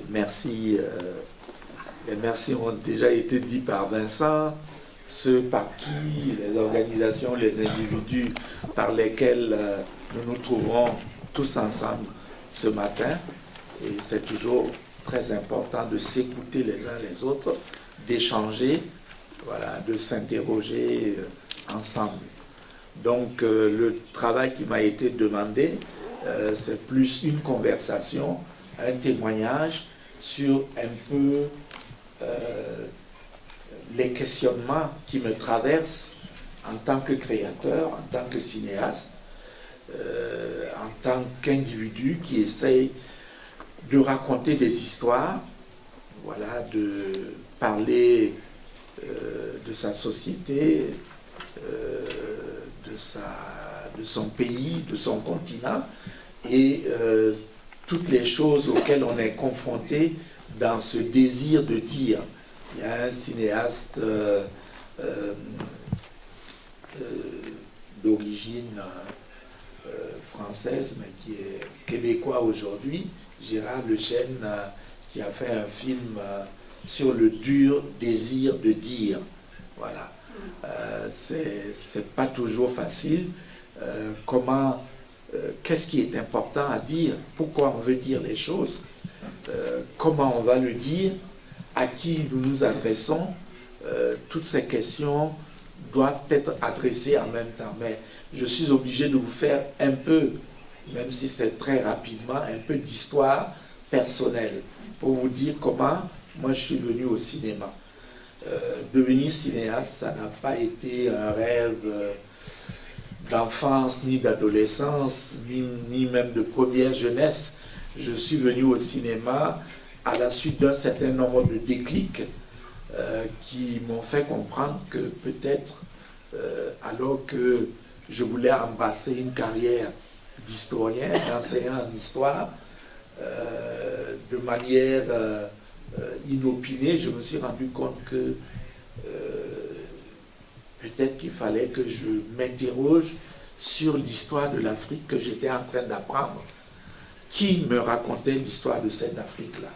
Merci. Les merci ont déjà été dits par Vincent, ceux par qui, les organisations, les individus par lesquels nous nous trouvons tous ensemble ce matin. Et c'est toujours très important de s'écouter les uns les autres, d'échanger, voilà, de s'interroger ensemble. Donc le travail qui m'a été demandé, c'est plus une conversation, un témoignage sur un peu les questionnements qui me traversent en tant que créateur, en tant que cinéaste, en tant qu'individu qui essaye de raconter des histoires, voilà, de parler de sa société, de son pays, de son continent, et toutes les choses auxquelles on est confronté dans ce désir de dire. Il y a un cinéaste d'origine française, mais qui est québécois aujourd'hui, Gérard Lechêne, qui a fait un film sur le dur désir de dire. Voilà. C'est pas toujours facile. Qu'est-ce qui est important à dire? Pourquoi on veut dire les choses? Comment on va le dire? À qui nous nous adressons? Toutes ces questions doivent être adressées en même temps. Mais je suis obligé de vous faire un peu, même si c'est très rapidement, un peu d'histoire personnelle pour vous dire comment moi je suis venu au cinéma. Devenir cinéaste, ça n'a pas été un rêve d'enfance, ni d'adolescence, ni même de première jeunesse. Je suis venu au cinéma à la suite d'un certain nombre de déclics qui m'ont fait comprendre que peut-être, alors que je voulais embrasser une carrière d'historien, d'enseignant en histoire, de manière inopinée, je me suis rendu compte que peut-être qu'il fallait que je m'interroge sur l'histoire de l'Afrique que j'étais en train d'apprendre. Qui me racontait l'histoire de cette Afrique-là?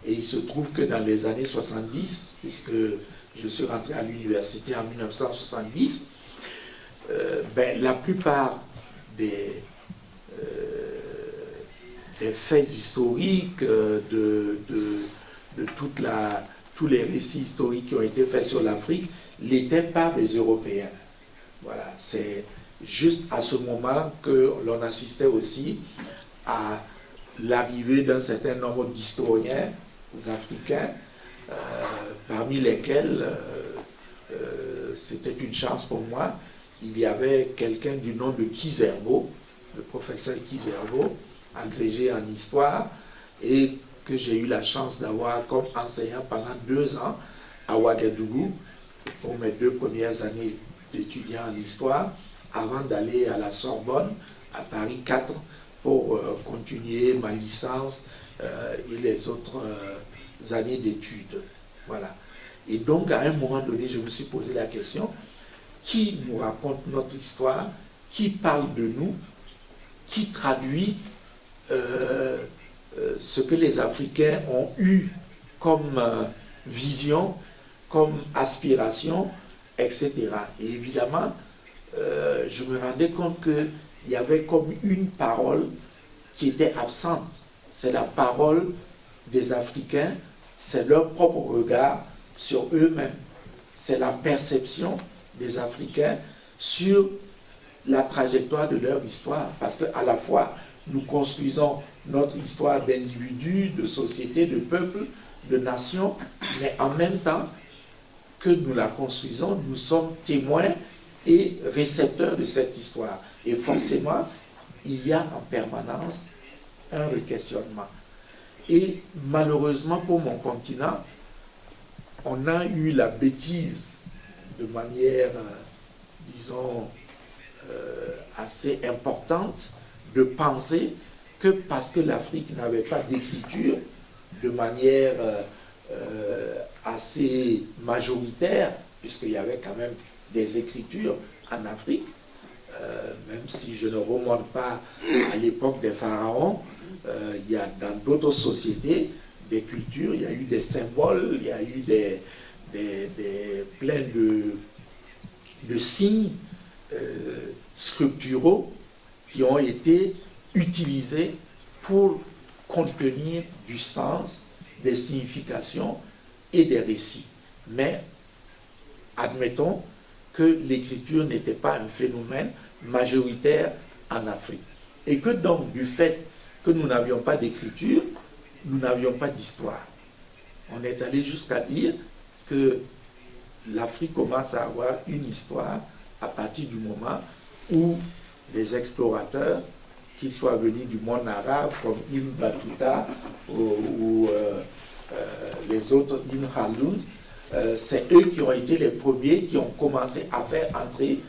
Et il se trouve que dans les années 70, puisque je suis rentré à l'université en 1970, la plupart des faits historiques, de tous les récits historiques qui ont été faits sur l'Afrique, l'étaient par des Européens. Voilà, c'est juste à ce moment que l'on assistait aussi à l'arrivée d'un certain nombre d'historiens africains, parmi lesquels c'était une chance pour moi. Il y avait quelqu'un du nom de Kizerbo, le professeur Kizerbo, agrégé en histoire, et que j'ai eu la chance d'avoir comme enseignant pendant 2 ans à Ouagadougou, pour mes 2 premières années d'étudiant en histoire, avant d'aller à la Sorbonne, à Paris 4, pour continuer ma licence et les autres années d'études. Voilà. Et donc, à un moment donné, je me suis posé la question, qui nous raconte notre histoire? Qui parle de nous? Qui traduit ce que les Africains ont eu comme vision, comme aspiration, etc. Et évidemment, je me rendais compte qu'il y avait comme une parole qui était absente. C'est la parole des Africains, c'est leur propre regard sur eux-mêmes. C'est la perception des Africains sur la trajectoire de leur histoire. Parce qu'à la fois, nous construisons notre histoire d'individus, de sociétés, de peuples, de nations, mais en même temps que nous la construisons, nous sommes témoins et récepteurs de cette histoire. Et forcément, il y a en permanence un questionnement. Et malheureusement pour mon continent, on a eu la bêtise de manière, disons, assez importante de penser que parce que l'Afrique n'avait pas d'écriture de manière assez majoritaire, puisqu'il y avait quand même des écritures en Afrique, même si je ne remonte pas à l'époque des pharaons, il y a dans d'autres sociétés des cultures, il y a eu des symboles, il y a eu plein de signes sculpturaux qui ont été utilisés pour contenir du sens, des significations et des récits. Mais admettons que l'écriture n'était pas un phénomène majoritaire en Afrique. Et que donc, du fait que nous n'avions pas d'écriture, nous n'avions pas d'histoire. On est allé jusqu'à dire que l'Afrique commence à avoir une histoire à partir du moment où les explorateurs, qu'ils soient venus du monde arabe, comme Ibn Battuta ou les autres, Ibn Khaldun, c'est eux qui ont été les premiers qui ont commencé à faire entrer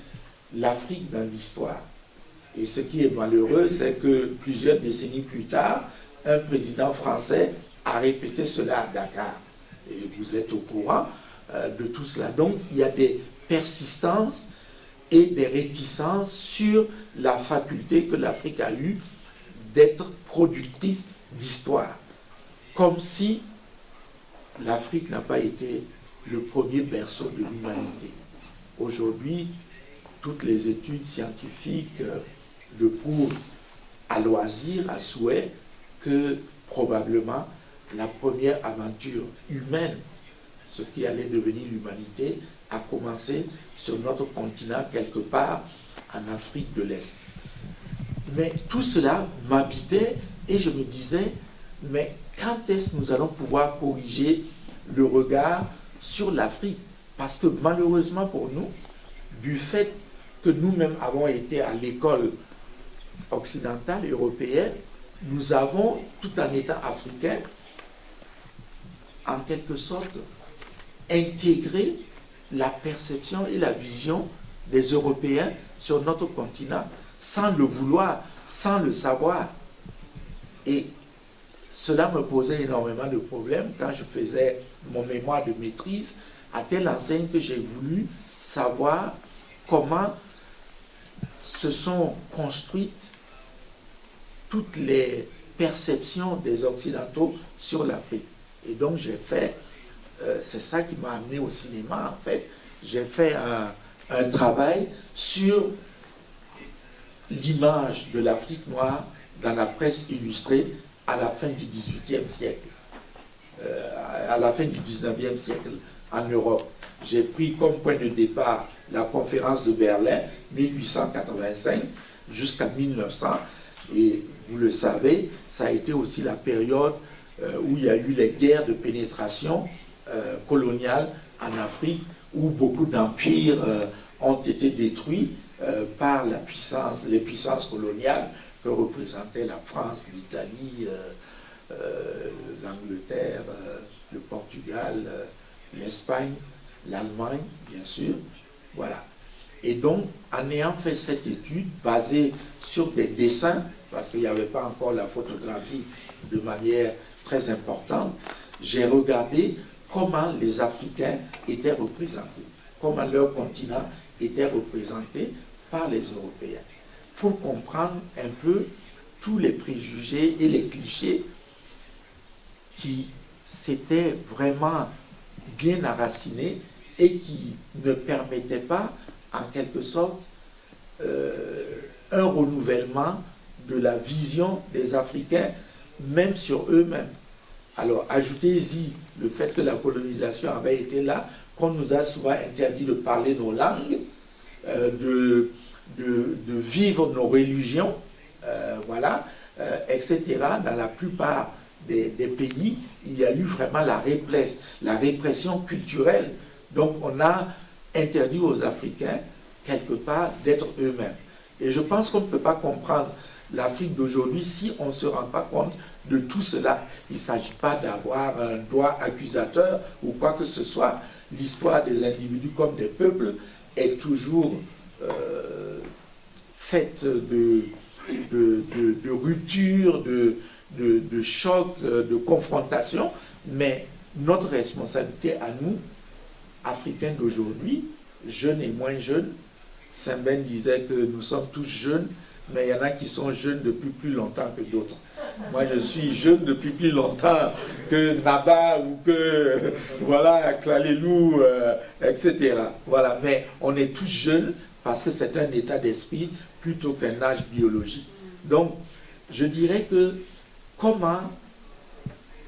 l'Afrique dans l'histoire. Et ce qui est malheureux, c'est que plusieurs décennies plus tard, un président français a répété cela à Dakar. Et vous êtes au courant de tout cela. Donc, il y a des persistances et des réticences sur la faculté que l'Afrique a eue d'être productrice d'histoire. Comme si l'Afrique n'a pas été le premier berceau de l'humanité. Aujourd'hui, toutes les études scientifiques le prouvent à loisir, à souhait, que probablement la première aventure humaine, ce qui allait devenir l'humanité, a commencé sur notre continent, quelque part en Afrique de l'Est. Mais tout cela m'habitait et je me disais, mais quand est-ce que nous allons pouvoir corriger le regard sur l'Afrique? Parce que malheureusement pour nous, du fait que nous-mêmes avons été à l'école occidentale, européenne, nous avons, tout en étant africains, en quelque sorte, intégré la perception et la vision des Européens sur notre continent, sans le vouloir, sans le savoir. Et cela me posait énormément de problèmes quand je faisais mon mémoire de maîtrise, à telle enseigne que j'ai voulu savoir comment se sont construites toutes les perceptions des Occidentaux sur l'Afrique. Et donc j'ai fait, c'est ça qui m'a amené au cinéma en fait, j'ai fait un travail sur l'image de l'Afrique noire dans la presse illustrée à la fin du XVIIIe siècle, à la fin du XIXe siècle en Europe. J'ai pris comme point de départ la conférence de Berlin, 1885 jusqu'à 1900, et vous le savez, ça a été aussi la période où il y a eu les guerres de pénétration coloniale en Afrique, où beaucoup d'empires ont été détruits par la puissance, les puissances coloniales que représentaient la France, l'Italie, l'Angleterre, le Portugal, l'Espagne, l'Allemagne, bien sûr. Voilà. Et donc, en ayant fait cette étude basée sur des dessins, parce qu'il n'y avait pas encore la photographie de manière très importante, j'ai regardé comment les Africains étaient représentés, comment leur continent était représenté par les Européens, pour comprendre un peu tous les préjugés et les clichés qui s'étaient vraiment bien enracinés et qui ne permettaient pas, en quelque sorte, un renouvellement de la vision des Africains, même sur eux-mêmes. Alors, ajoutez-y le fait que la colonisation avait été là, qu'on nous a souvent interdit de parler nos langues, de vivre nos religions, voilà, etc. Dans la plupart des pays, il y a eu vraiment la répression culturelle. Donc, on a interdit aux Africains, quelque part, d'être eux-mêmes. Et je pense qu'on ne peut pas comprendre l'Afrique d'aujourd'hui si on ne se rend pas compte de tout cela. Il ne s'agit pas d'avoir un doigt accusateur ou quoi que ce soit. L'histoire des individus comme des peuples est toujours faite de ruptures, de chocs, de confrontations, mais notre responsabilité à nous, Africains d'aujourd'hui, jeunes et moins jeunes, Saint-Ben disait que nous sommes tous jeunes, mais il y en a qui sont jeunes depuis plus longtemps que d'autres. Moi, je suis jeune depuis plus longtemps que Naba ou que, voilà, Klalelou, etc. Voilà, mais on est tous jeunes parce que c'est un état d'esprit plutôt qu'un âge biologique. Donc, je dirais que comment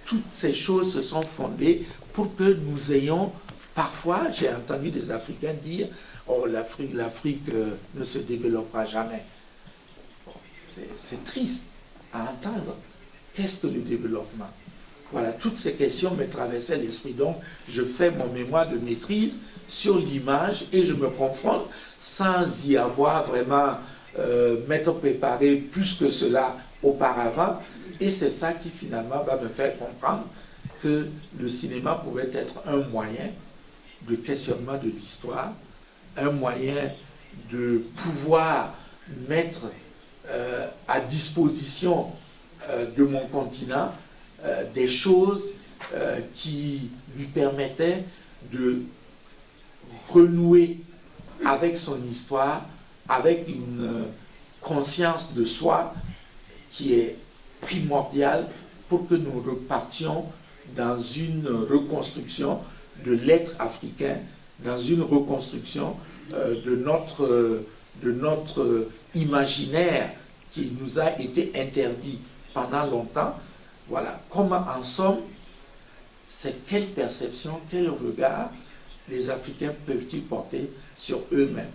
toutes ces choses se sont fondées pour que nous ayons, parfois, j'ai entendu des Africains dire « Oh, l'Afrique ne se développera jamais ». C'est triste à entendre. Qu'est-ce que le développement? Voilà, toutes ces questions me traversaient l'esprit. Donc, je fais mon mémoire de maîtrise sur l'image et je me confronte sans y avoir vraiment m'être préparé plus que cela auparavant. Et c'est ça qui finalement va me faire comprendre que le cinéma pouvait être un moyen de questionnement de l'histoire, un moyen de pouvoir mettre à disposition de mon continent des choses qui lui permettaient de renouer avec son histoire, avec une conscience de soi qui est primordiale pour que nous repartions dans une reconstruction de l'être africain, dans une reconstruction de notre imaginaire qui nous a été interdit pendant longtemps. Voilà, comment en somme, c'est quelle perception, quel regard les Africains peuvent-ils porter sur eux-mêmes?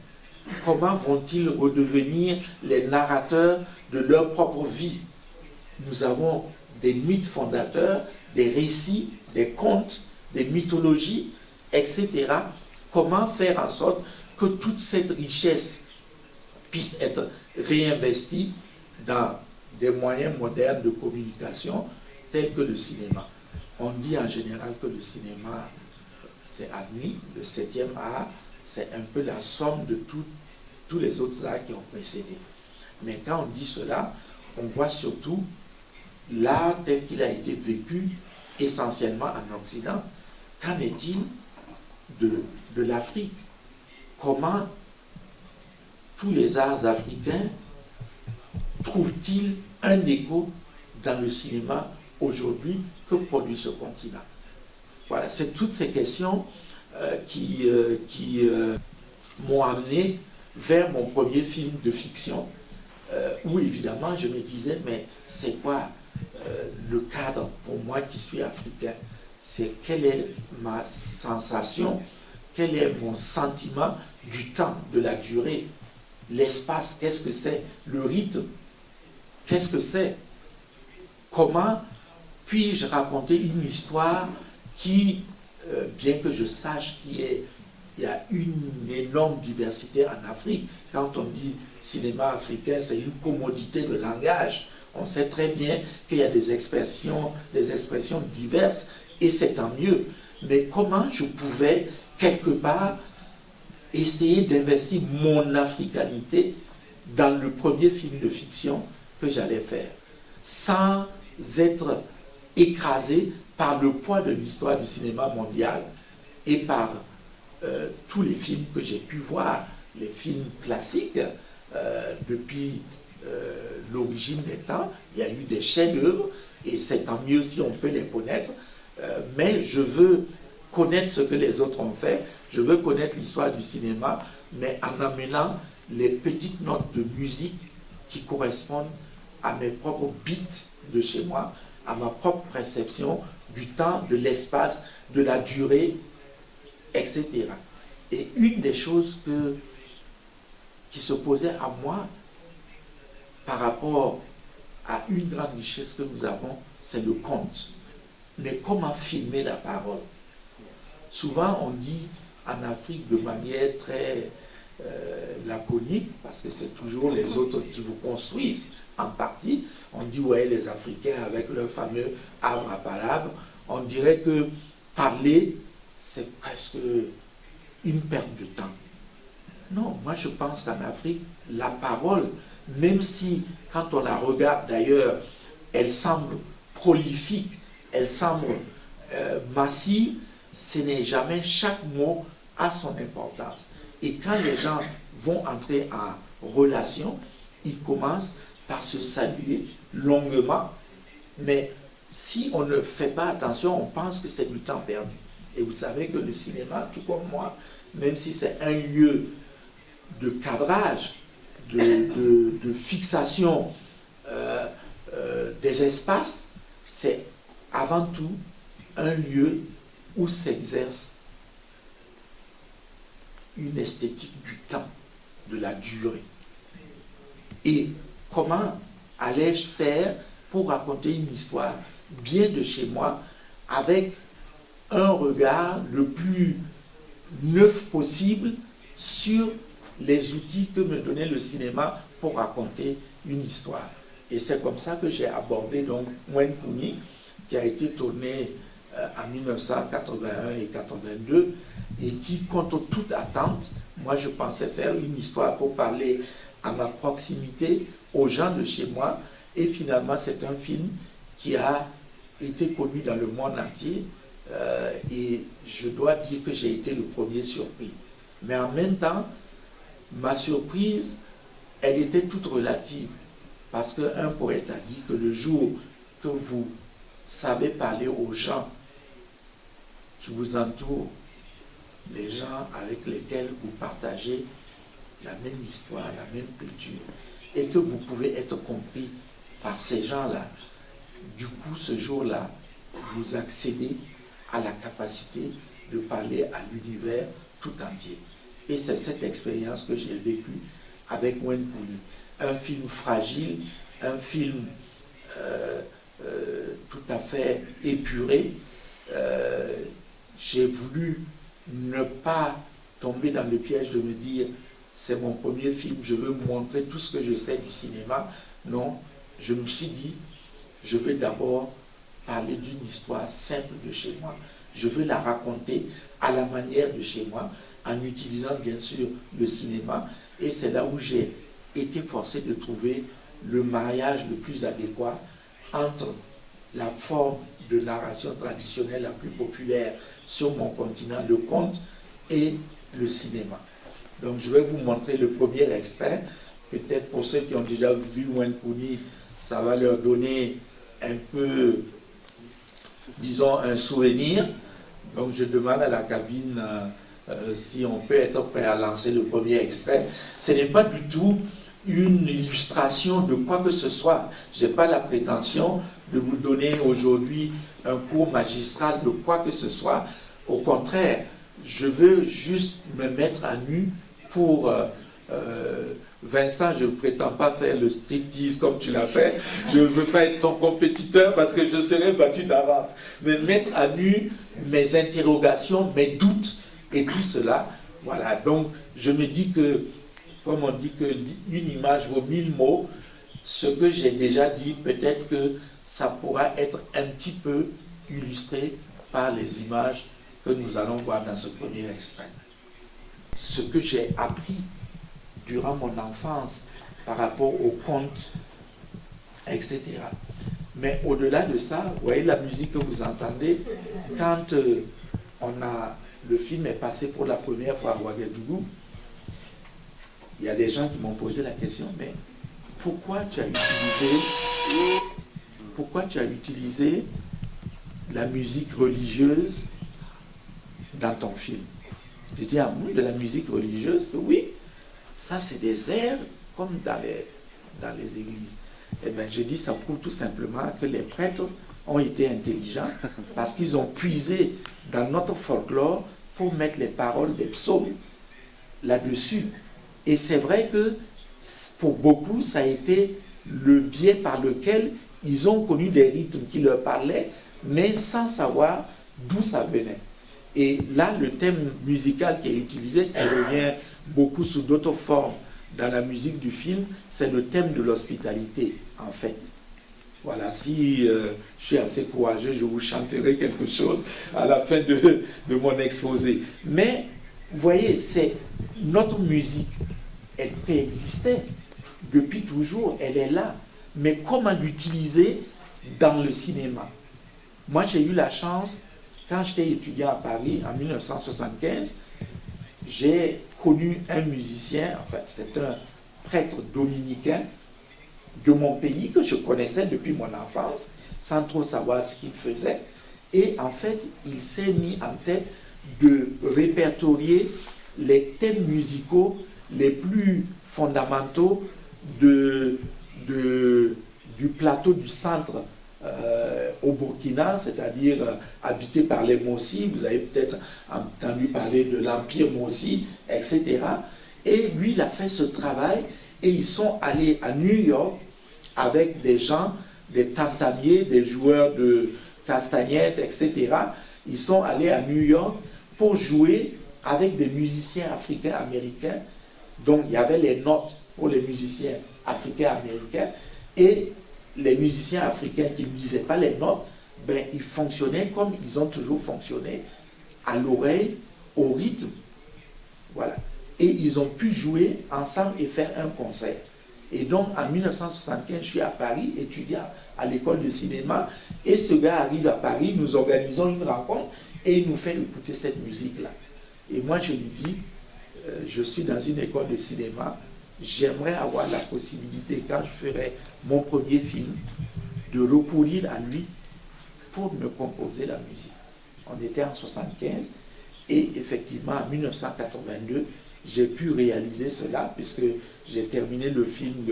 Comment vont-ils redevenir les narrateurs de leur propre vie? Nous avons des mythes fondateurs, des récits, des contes, des mythologies, etc. Comment faire en sorte que toute cette richesse puisse être réinvestie dans des moyens modernes de communication tels que le cinéma? On dit en général que le cinéma, c'est admis, le 7e art, c'est un peu la somme de tous les autres arts qui ont précédé. Mais quand on dit cela, on voit surtout l'art tel qu'il a été vécu essentiellement en Occident. Qu'en est-il de l'Afrique? Comment tous les arts africains trouvent-ils un écho dans le cinéma aujourd'hui que produit ce continent? Voilà, c'est toutes ces questions qui m'ont amené vers mon premier film de fiction, où évidemment je me disais, mais c'est quoi le cadre pour moi qui suis africain? C'est quelle est ma sensation, quel est mon sentiment du temps, de la durée, l'espace, qu'est-ce que c'est, le rythme, qu'est-ce que c'est? Comment puis-je raconter une histoire qui, bien que je sache qu'il y a une énorme diversité en Afrique, quand on dit cinéma africain, c'est une commodité de langage. On sait très bien qu'il y a des expressions diverses, et c'est tant mieux. Mais comment je pouvais, quelque part, essayer d'investir mon africanité dans le premier film de fiction que j'allais faire, sans être écrasé par le poids de l'histoire du cinéma mondial et par tous les films que j'ai pu voir, les films classiques, depuis l'origine des temps. Il y a eu des chefs-d'œuvre, et c'est tant mieux si on peut les connaître, mais je veux connaître ce que les autres ont fait, je veux connaître l'histoire du cinéma, mais en amenant les petites notes de musique qui correspondent à mes propres beats de chez moi, à ma propre perception du temps, de l'espace, de la durée, etc. Et une des choses qui se posait à moi par rapport à une grande richesse que nous avons, c'est le conte. Mais comment filmer la parole? Souvent on dit en Afrique de manière très laconique, parce que c'est toujours les autres qui vous construisent en partie, on dit ouais, les Africains avec leur fameux arbre à palabre, on dirait que parler c'est presque une perte de temps. Non, moi je pense qu'en Afrique, la parole, même si quand on la regarde d'ailleurs, elle semble prolifique, elle semble massive, ce n'est jamais, chaque mot a son importance. Et quand les gens vont entrer en relation, il commence par se saluer longuement, mais si on ne fait pas attention, on pense que c'est du temps perdu. Et vous savez que le cinéma, tout comme moi, même si c'est un lieu de cadrage, de fixation des espaces, c'est avant tout un lieu où s'exerce une esthétique du temps, de la durée. Et comment allais-je faire pour raconter une histoire bien de chez moi avec un regard le plus neuf possible sur les outils que me donnait le cinéma pour raconter une histoire. Et c'est comme ça que j'ai abordé donc Ngwen Kuni, qui a été tourné en 1981 et 82, et qui, contre toute attente, moi je pensais faire une histoire pour parler à ma proximité, aux gens de chez moi, et finalement c'est un film qui a été connu dans le monde entier, et je dois dire que j'ai été le premier surpris. Mais en même temps, ma surprise, elle était toute relative, parce qu'un poète a dit que le jour que vous savez parler aux gens qui vous entourent, les gens avec lesquels vous partagez la même histoire, la même culture, et que vous pouvez être compris par ces gens-là, du coup, ce jour-là, vous accédez à la capacité de parler à l'univers tout entier. Et c'est cette expérience que j'ai vécue avec Ngwen Kuni. Un film fragile, un film tout à fait épuré. J'ai voulu ne pas tomber dans le piège de me dire c'est mon premier film, je veux montrer tout ce que je sais du cinéma. Non, je me suis dit, je vais d'abord parler d'une histoire simple de chez moi. Je veux la raconter à la manière de chez moi, en utilisant bien sûr le cinéma. Et c'est là où j'ai été forcé de trouver le mariage le plus adéquat entre la forme de narration traditionnelle la plus populaire sur mon continent, le conte, et le cinéma. Donc je vais vous montrer le premier extrait. Peut-être pour ceux qui ont déjà vu Ngwen Kuni, ça va leur donner un peu, disons, un souvenir. Donc je demande à la cabine si on peut être prêt à lancer le premier extrait. Ce n'est pas du tout une illustration de quoi que ce soit. Je n'ai pas la prétention de vous donner aujourd'hui un cours magistral de quoi que ce soit. Au contraire, je veux juste me mettre à nu pour... Vincent, je ne prétends pas faire le striptease comme tu l'as fait. Je ne veux pas être ton compétiteur parce que je serais battu d'avance. Mais mettre à nu mes interrogations, mes doutes et tout cela. Voilà, donc je me dis que, comme on dit qu'une image vaut 1000 mots, ce que j'ai déjà dit, peut-être que ça pourra être un petit peu illustré par les images que nous allons voir dans ce premier extrait. Ce que j'ai appris durant mon enfance par rapport aux contes, etc. Mais au-delà de ça, vous voyez la musique que vous entendez, quand le film est passé pour la première fois à Ouagadougou, il y a des gens qui m'ont posé la question, mais pourquoi tu as utilisé la musique religieuse dans ton film? Je dis, ah oui, de la musique religieuse, oui. Ça, c'est des airs comme dans les églises. Eh bien, je dis, ça prouve tout simplement que les prêtres ont été intelligents parce qu'ils ont puisé dans notre folklore pour mettre les paroles des psaumes là-dessus. Et c'est vrai que pour beaucoup, ça a été le biais par lequel ils ont connu des rythmes qui leur parlaient, mais sans savoir d'où ça venait. Et là, le thème musical qui est utilisé, qui revient beaucoup sous d'autres formes dans la musique du film, c'est le thème de l'hospitalité, en fait. Voilà, si je suis assez courageux, je vous chanterai quelque chose à la fin de mon exposé. Mais, vous voyez, c'est notre musique, elle préexistait depuis toujours, elle est là. Mais comment l'utiliser dans le cinéma? Moi, j'ai eu la chance, quand j'étais étudiant à Paris, en 1975, j'ai connu un musicien, enfin c'est un prêtre dominicain de mon pays que je connaissais depuis mon enfance, sans trop savoir ce qu'il faisait. Et en fait, il s'est mis en tête de répertorier les thèmes musicaux les plus fondamentaux du plateau du centre au Burkina, c'est-à-dire habité par les Mossi. Vous avez peut-être entendu parler de l'Empire Mossi, etc. Et lui, il a fait ce travail et ils sont allés à New York avec des gens, des tantamiers, des joueurs de castagnettes, etc. Ils sont allés à New York pour jouer avec des musiciens africains américains. Donc il y avait les notes pour les musiciens africains américains et les musiciens africains qui ne disaient pas les notes, ben, ils fonctionnaient comme ils ont toujours fonctionné, à l'oreille, au rythme. Voilà. Et ils ont pu jouer ensemble et faire un concert. Et donc en 1975, je suis à Paris, étudiant à l'école de cinéma, et ce gars arrive à Paris, nous organisons une rencontre et il nous fait écouter cette musique-là. Et moi je lui dis, je suis dans une école de cinéma, j'aimerais avoir la possibilité, quand je ferai mon premier film, de recourir à lui pour me composer la musique. On était en 1975 et effectivement en 1982, j'ai pu réaliser cela puisque j'ai terminé le film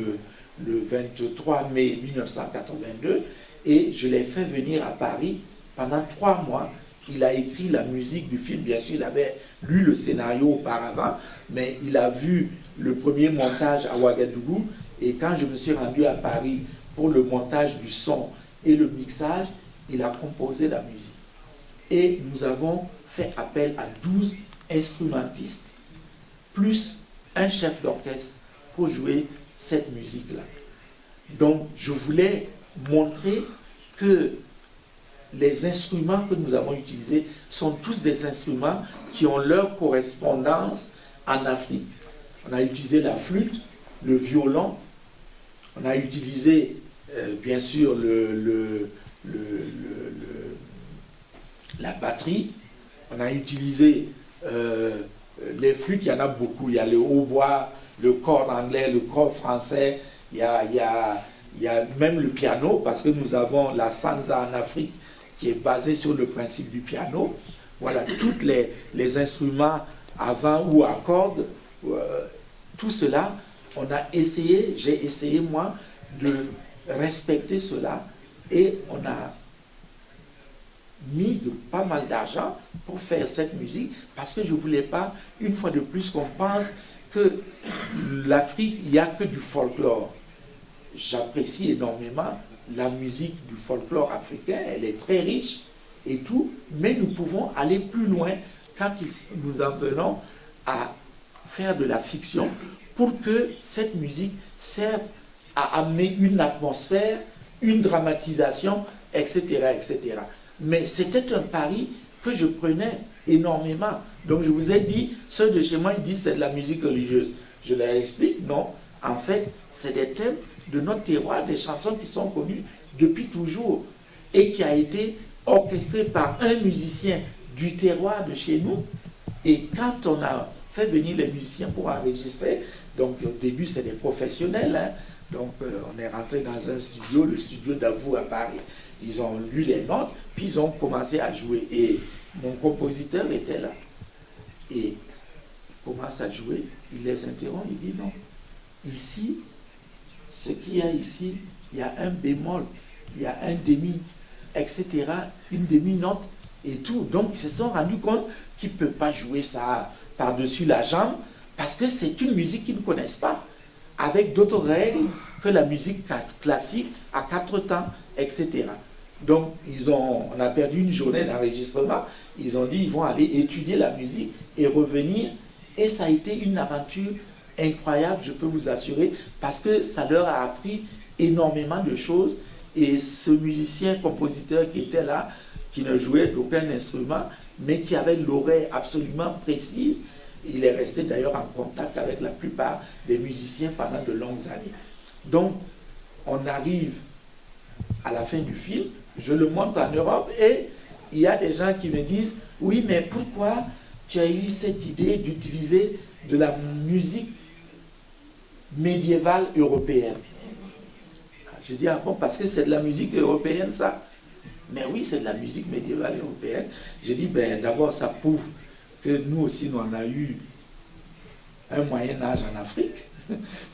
le 23 mai 1982 et je l'ai fait venir à Paris pendant 3 mois. Il a écrit la musique du film, bien sûr, il avait lu le scénario auparavant, mais il a vu le premier montage à Ouagadougou, et quand je me suis rendu à Paris pour le montage du son et le mixage, il a composé la musique. Et nous avons fait appel à 12 instrumentistes, plus un chef d'orchestre pour jouer cette musique-là. Donc, je voulais montrer que les instruments que nous avons utilisés sont tous des instruments qui ont leur correspondance en Afrique. On a utilisé la flûte, le violon, on a utilisé bien sûr la batterie, on a utilisé les flûtes, il y en a beaucoup, il y a le hautbois, le cor anglais, le cor français, il y a même le piano, parce que nous avons la sansa en Afrique qui est basée sur le principe du piano. Voilà, tous les instruments à vent ou à cordes, tout cela, on a essayé, j'ai essayé moi, de respecter cela, et on a mis pas mal d'argent pour faire cette musique, parce que je ne voulais pas, une fois de plus, qu'on pense que l'Afrique, il n'y a que du folklore. J'apprécie énormément la musique du folklore africain, elle est très riche et tout, mais nous pouvons aller plus loin quand nous en venons à faire de la fiction pour que cette musique serve à amener une atmosphère, une dramatisation, etc., etc. Mais c'était un pari que je prenais énormément. Donc je vous ai dit, ceux de chez moi, ils disent c'est de la musique religieuse. Je leur explique, non, en fait, c'est des thèmes de notre terroir, des chansons qui sont connues depuis toujours et qui a été orchestrées par un musicien du terroir de chez nous. Et quand on a fait venir les musiciens pour enregistrer, donc au début c'est des professionnels, hein, donc on est rentré dans un studio, le studio d'Avou à Paris, ils ont lu les notes, puis ils ont commencé à jouer. Et mon compositeur était là. Et il commence à jouer, il les interrompt, il dit non, ici, ce qu'il y a ici, il y a un bémol, il y a un demi, etc., une demi-note et tout. Donc ils se sont rendus compte qu'ils ne peuvent pas jouer ça par-dessus la jambe parce que c'est une musique qu'ils ne connaissent pas, avec d'autres règles que la musique classique à 4 temps, etc. Donc on a perdu une journée d'enregistrement, ils ont dit ils vont aller étudier la musique et revenir, et ça a été une aventure incroyable, je peux vous assurer, parce que ça leur a appris énormément de choses. Et ce musicien, compositeur qui était là, qui ne jouait d'aucun instrument, mais qui avait l'oreille absolument précise, il est resté d'ailleurs en contact avec la plupart des musiciens pendant de longues années. Donc, on arrive à la fin du film, je le montre en Europe, et il y a des gens qui me disent, oui, mais pourquoi tu as eu cette idée d'utiliser de la musique médiévale européenne. Je dis, ah bon, parce que c'est de la musique européenne, ça? Mais oui, c'est de la musique médiévale européenne. Je dis, ben d'abord, ça prouve que nous aussi, nous en avons eu un Moyen-Âge en Afrique.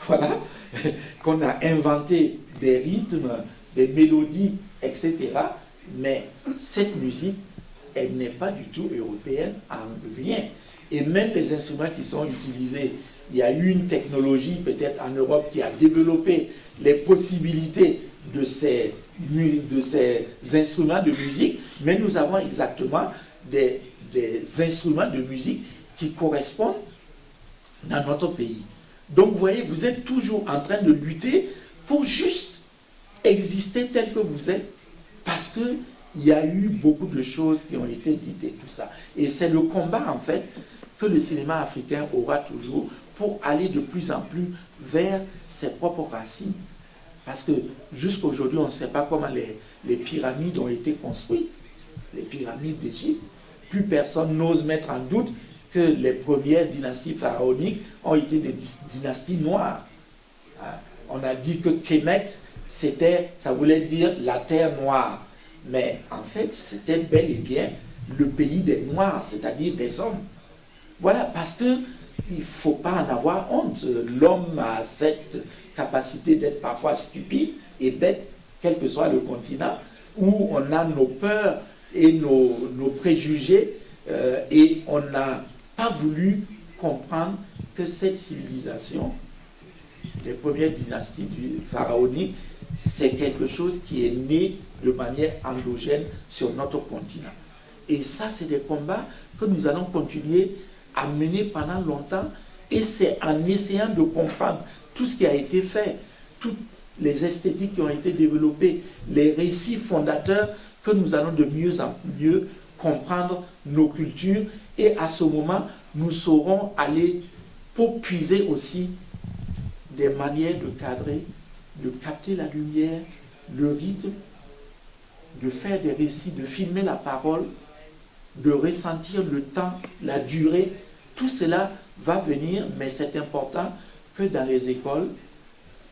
Voilà, qu'on a inventé des rythmes, des mélodies, etc. Mais cette musique, elle n'est pas du tout européenne en rien. Et même les instruments qui sont utilisés, il y a eu une technologie peut-être en Europe qui a développé les possibilités de ces instruments de musique, mais nous avons exactement des instruments de musique qui correspondent dans notre pays. Donc vous voyez, vous êtes toujours en train de lutter pour juste exister tel que vous êtes, parce qu'il y a eu beaucoup de choses qui ont été dites et tout ça. Et c'est le combat en fait que le cinéma africain aura toujours pour aller de plus en plus vers ses propres racines. Parce que jusqu'à aujourd'hui, on ne sait pas comment les pyramides ont été construites, les pyramides d'Égypte. Plus personne n'ose mettre en doute que les premières dynasties pharaoniques ont été des dynasties noires. On a dit que Kemet, ça voulait dire la terre noire. Mais en fait, c'était bel et bien le pays des Noirs, c'est-à-dire des hommes. Voilà, parce que il ne faut pas en avoir honte. L'homme a cette capacité d'être parfois stupide et bête, quel que soit le continent, où on a nos peurs et nos préjugés, et on n'a pas voulu comprendre que cette civilisation, les premières dynasties pharaoniques, c'est quelque chose qui est né de manière endogène sur notre continent. Et ça, c'est des combats que nous allons continuer à mener pendant longtemps, et c'est en essayant de comprendre tout ce qui a été fait, toutes les esthétiques qui ont été développées, les récits fondateurs, que nous allons de mieux en mieux comprendre nos cultures, et à ce moment, nous saurons aller pour puiser aussi des manières de cadrer, de capter la lumière, le rythme, de faire des récits, de filmer la parole, de ressentir le temps, la durée. Tout cela va venir, mais c'est important que dans les écoles,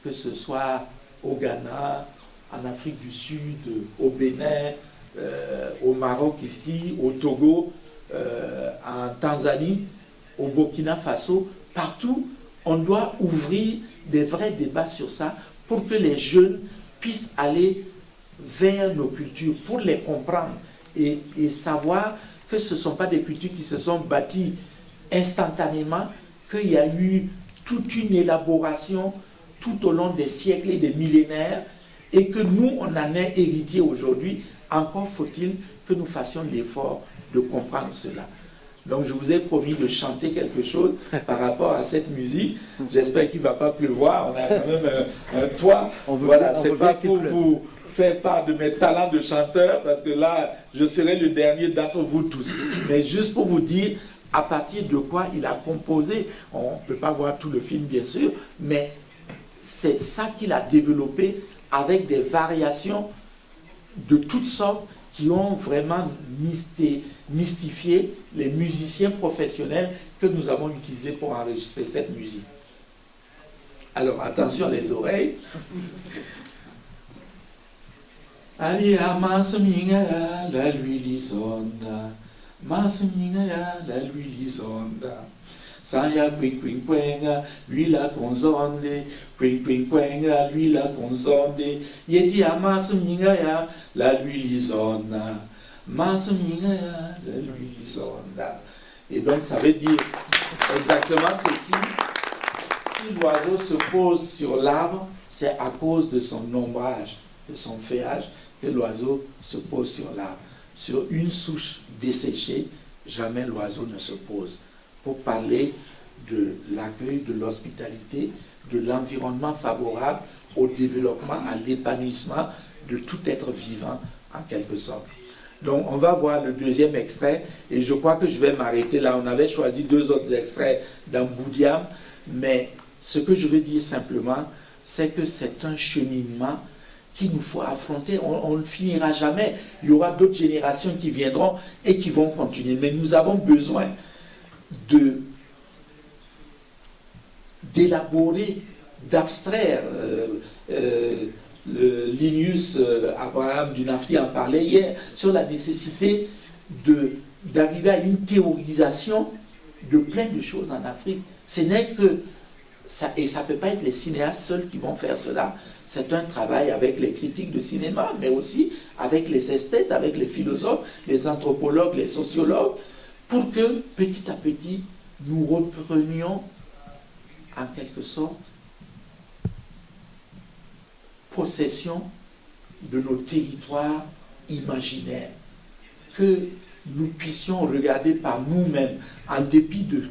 que ce soit au Ghana, en Afrique du Sud, au Bénin, au Maroc ici, au Togo, en Tanzanie, au Burkina Faso, partout, on doit ouvrir des vrais débats sur ça pour que les jeunes puissent aller vers nos cultures, pour les comprendre et savoir que ce ne sont pas des cultures qui se sont bâties instantanément, qu'il y a eu toute une élaboration tout au long des siècles et des millénaires, et que nous, on en est héritiers aujourd'hui. Encore faut-il que nous fassions l'effort de comprendre cela. Donc je vous ai promis de chanter quelque chose par rapport à cette musique. J'espère qu'il ne va pas pleuvoir, on a quand même un toit. Voilà, c'est pas pour vous faire part de mes talents de chanteur, parce que là, je serai le dernier d'entre vous tous. Mais juste pour vous dire à partir de quoi il a composé. On ne peut pas voir tout le film, bien sûr, mais c'est ça qu'il a développé avec des variations de toutes sortes qui ont vraiment mystifié les musiciens professionnels que nous avons utilisés pour enregistrer cette musique. Alors, attention les oreilles. Ali amasominga la luilisonda, masominga la luilisonda. Saya quinquenga, lui la consonde, quinquenga, lui la consonde. Yeti amasominga la luilisonda, masominga la luilisonda. Et donc ça veut dire exactement ceci. Si l'oiseau se pose sur l'arbre, c'est à cause de son ombrage, de son feuillage, que l'oiseau se pose sur l'arbre. Sur une souche desséchée, jamais l'oiseau ne se pose. Pour parler de l'accueil, de l'hospitalité, de l'environnement favorable au développement, à l'épanouissement de tout être vivant, en quelque sorte. Donc, on va voir le deuxième extrait, et je crois que je vais m'arrêter là. On avait choisi 2 autres extraits dans Boudiam, mais ce que je veux dire simplement, c'est que c'est un cheminement qu'il nous faut affronter. On ne finira jamais. Il y aura d'autres générations qui viendront et qui vont continuer. Mais nous avons besoin d'élaborer d'abstraire. Linus Abraham du NAFTI en parlait hier, sur la nécessité d'arriver à une théorisation de plein de choses en Afrique. Ce n'est que ça, et ça ne peut pas être les cinéastes seuls qui vont faire cela. C'est un travail avec les critiques de cinéma, mais aussi avec les esthètes, avec les philosophes, les anthropologues, les sociologues, pour que petit à petit, nous reprenions en quelque sorte possession de nos territoires imaginaires, que nous puissions regarder par nous-mêmes, en dépit de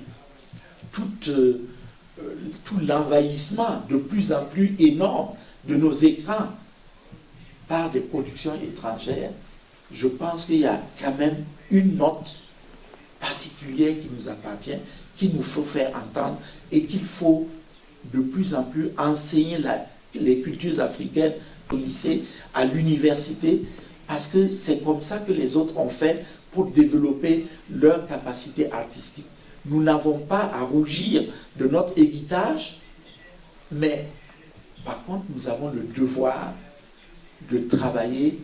tout l'envahissement de plus en plus énorme de nos écrans par des productions étrangères. Je pense qu'il y a quand même une note particulière qui nous appartient, qu'il nous faut faire entendre et qu'il faut de plus en plus enseigner les cultures africaines au lycée, à l'université, parce que c'est comme ça que les autres ont fait pour développer leur capacité artistique. Nous n'avons pas à rougir de notre héritage, mais par contre, nous avons le devoir de travailler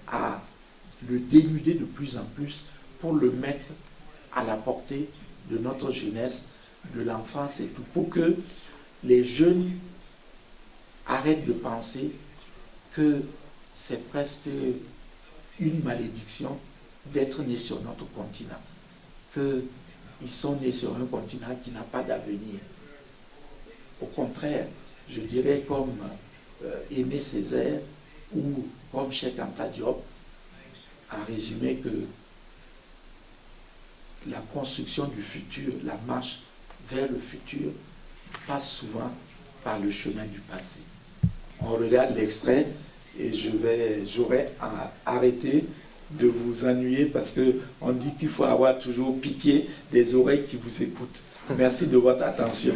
à le dénuder de plus en plus pour le mettre à la portée de notre jeunesse, de l'enfance et tout, pour que les jeunes arrêtent de penser que c'est presque une malédiction d'être nés sur notre continent, qu'ils sont nés sur un continent qui n'a pas d'avenir. Au contraire, je dirais comme Aimé Césaire ou comme Cheikh Anta Diop a résumé que la construction du futur, la marche vers le futur, passe souvent par le chemin du passé. On regarde l'extrait et j'aurais arrêté de vous ennuyer parce qu'on dit qu'il faut avoir toujours pitié des oreilles qui vous écoutent. Merci de votre attention.